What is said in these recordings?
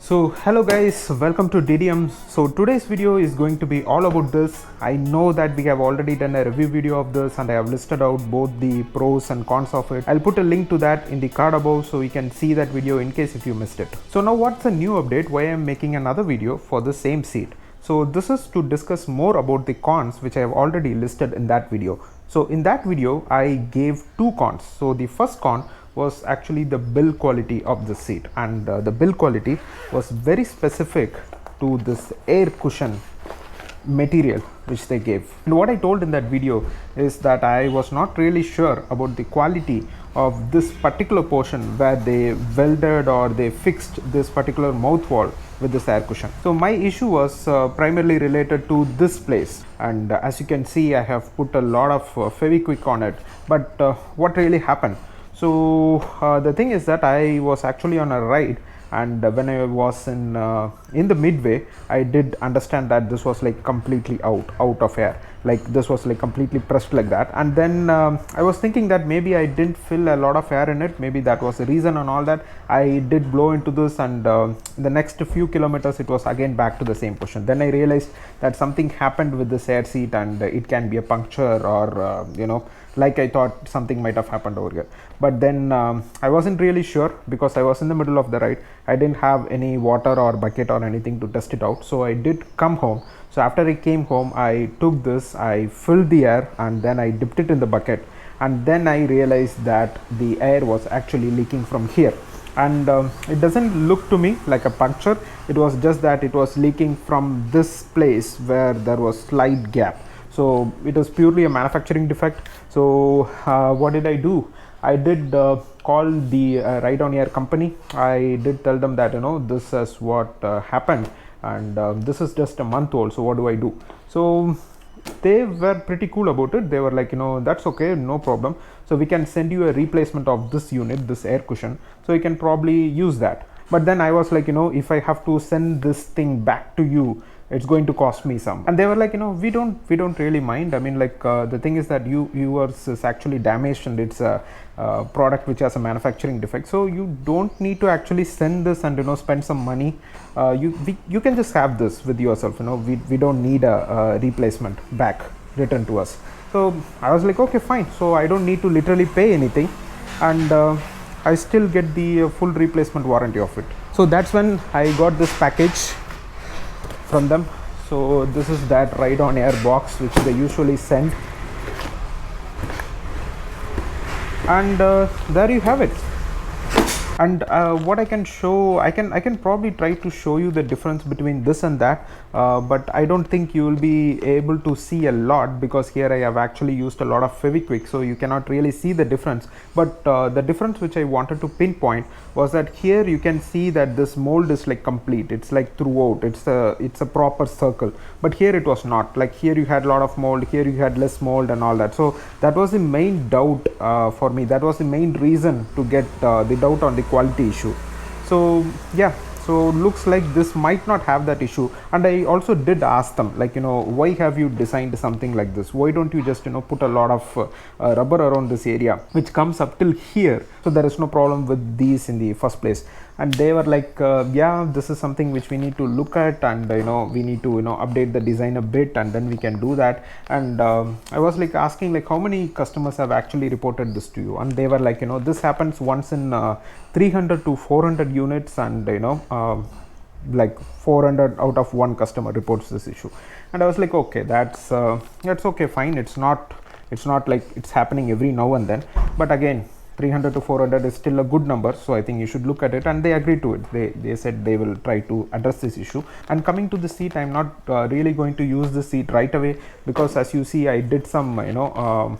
So hello guys, welcome to Didium. So today's video is going to be all about this. I know that we have already done a review video of this and I have listed out both the pros and cons of it. I'll put a link to that in the card above so you can see that video in case if you missed it. So now what's the new update? Why I'm making another video for the same seat? So this is to discuss more about the cons which I have already listed in that video. So in that video I gave two cons. So the first con was actually the build quality of the seat, and the build quality was very specific to this air cushion material which they gave. And what I told in that video is that I was not really sure about the quality of this particular portion where they welded or they fixed this particular mouth wall with this air cushion. So my issue was primarily related to this place, and as you can see I have put a lot of Fevikwik on it, but what really happened? So the thing is that I was actually on a ride, and when I was in the midway, I did understand that this was like completely out of air, like this was like completely pressed like that. And then I was thinking that maybe I didn't fill a lot of air in it, maybe that was the reason and all that. I did blow into this, and the next few kilometers it was again back to the same position. Then I realized that something happened with this air seat, and it can be a puncture or like I thought something might have happened over here. But then I wasn't really sure because I was in the middle of the ride. I didn't have any water or bucket or anything to test it out, so I did come home. So after I came home, I took this, I filled the air, and then I dipped it in the bucket, and then I realized that the air was actually leaking from here. And it doesn't look to me like a puncture. It was just that it was leaking from this place where there was slight gap. So it was purely a manufacturing defect. So what did I do? I did call the rideonair company. I did tell them that this is what happened, and this is just a month old, so what do I do? So they were pretty cool about it. They were like, that's okay, no problem, so we can send you a replacement of this unit, this air cushion, so you can probably use that. But then I was like, if I have to send this thing back to you, it's going to cost me some. And they were like, we don't really mind. I mean, like the thing is that yours is actually damaged, and it's a product which has a manufacturing defect, so you don't need to actually send this and spend some money. You can just have this with yourself. We don't need a replacement back returned to us. So I was like, okay, fine. So I don't need to literally pay anything, and I still get the full replacement warranty of it. So that's when I got this package from them. So this is that rideonair box which they usually send, and there you have it. And what I can show, I can probably try to show you the difference between this and that, but I don't think you will be able to see a lot because here I have actually used a lot of Fevikwik, so you cannot really see the difference. But the difference which I wanted to pinpoint was that here you can see that this mold is like complete. It's like throughout, it's a proper circle, but here it was not. Like here you had a lot of mold, here you had less mold and all that. So that was the main doubt for me. That was the main reason to get the doubt on the quality issue. So yeah, so looks like this might not have that issue. And I also did ask them, like, why have you designed something like this? Why don't you just put a lot of rubber around this area which comes up till here, so there is no problem with these in the first place? And they were like, yeah, this is something which we need to look at, and we need to update the design a bit, and then we can do that. And I was like asking, like, how many customers have actually reported this to you? And they were like, this happens once in 300 to 400 units, and like 400 out of 1 customer reports this issue. And I was like, okay, that's okay, fine. It's not like it's happening every now and then, but again, 300 to 400 is still a good number, so I think you should look at it. And they agreed to it. They said they will try to address this issue. And coming to the seat, I'm not really going to use the seat right away, because as you see, I did some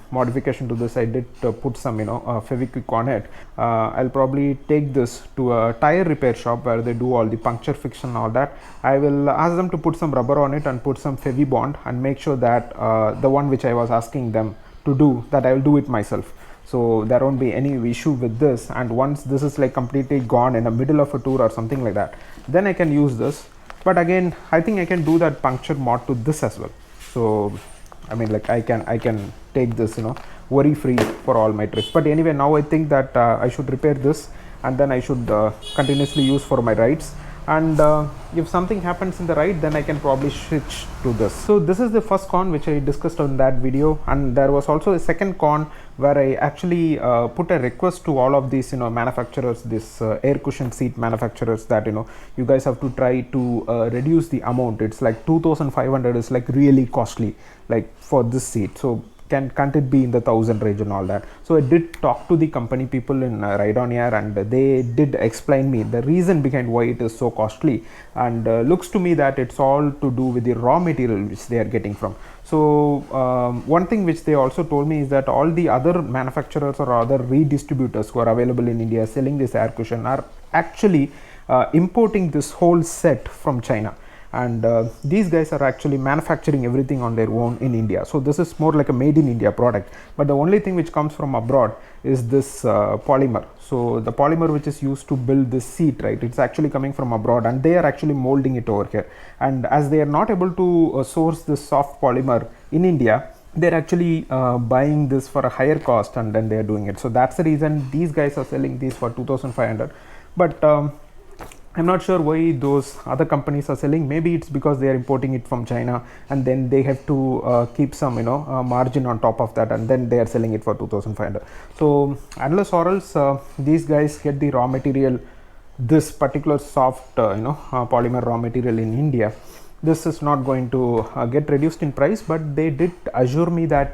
modification to this. I did put some Fevikwik on it. I'll probably take this to a tire repair shop where they do all the puncture fix and all that. I will ask them to put some rubber on it and put some Fevibond, and make sure that the one which I was asking them to do, that I will do it myself. So there won't be any issue with this. And once this is like completely gone in the middle of a tour or something like that, then I can use this. But again, I think I can do that puncture mod to this as well. So I mean, like I can take this worry free for all my trips. But anyway, now I think that I should repair this, and then I should continuously use for my rides. and if something happens in the ride, then I can probably switch to this. So this is the first con which I discussed on that video, and there was also a second con where I actually put a request to all of these manufacturers, this air cushion seat manufacturers, that you guys have to try to reduce the amount. It's like 2,500 is like really costly, like for this seat. So can't it be in the 1,000 range and all that? So I did talk to the company people in rideonair, and they did explain me the reason behind why it is so costly, and looks to me that it's all to do with the raw material which they are getting from. So one thing which they also told me is that all the other manufacturers or other redistributors who are available in India selling this air cushion are actually importing this whole set from China, and these guys are actually manufacturing everything on their own in India. So this is more like a made in India product, but the only thing which comes from abroad is this polymer. So the polymer which is used to build this seat, right, it's actually coming from abroad, and they are actually molding it over here. And as they are not able to source this soft polymer in India, they're actually buying this for a higher cost, and then they're doing it. So that's the reason these guys are selling these for 2,500. But I'm not sure why those other companies are selling. Maybe it's because they are importing it from China, and then they have to keep some margin on top of that, and then they are selling it for 2,500. So unless or else these guys get the raw material, this particular soft polymer raw material in India, this is not going to get reduced in price. But they did assure me that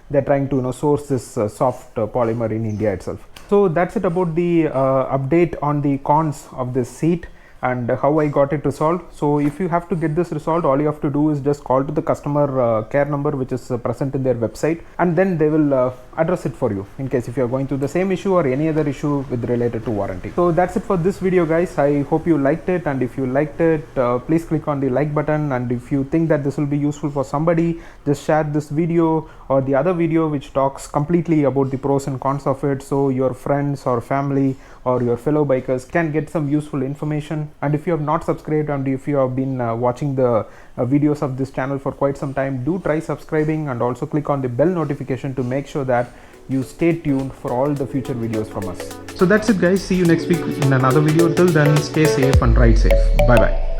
they're trying to source this soft polymer in India itself. So that's it about the update on the cons of this seat and how I got it resolved. So if you have to get this resolved, all you have to do is just call to the customer care number which is present in their website, and then they will address it for you in case if you are going through the same issue or any other issue with related to warranty. So that's it for this video, guys. I hope you liked it, and if you liked it, please click on the like button, and if you think that this will be useful for somebody, just share this video or the other video which talks completely about the pros and cons of it, so your friends or family or your fellow bikers can get some useful information. And if you have not subscribed, and if you have been watching the videos of this channel for quite some time, do try subscribing, and also click on the bell notification to make sure that you stay tuned for all the future videos from us. So that's it, guys. See you next week in another video. Till then, stay safe and ride safe. Bye bye.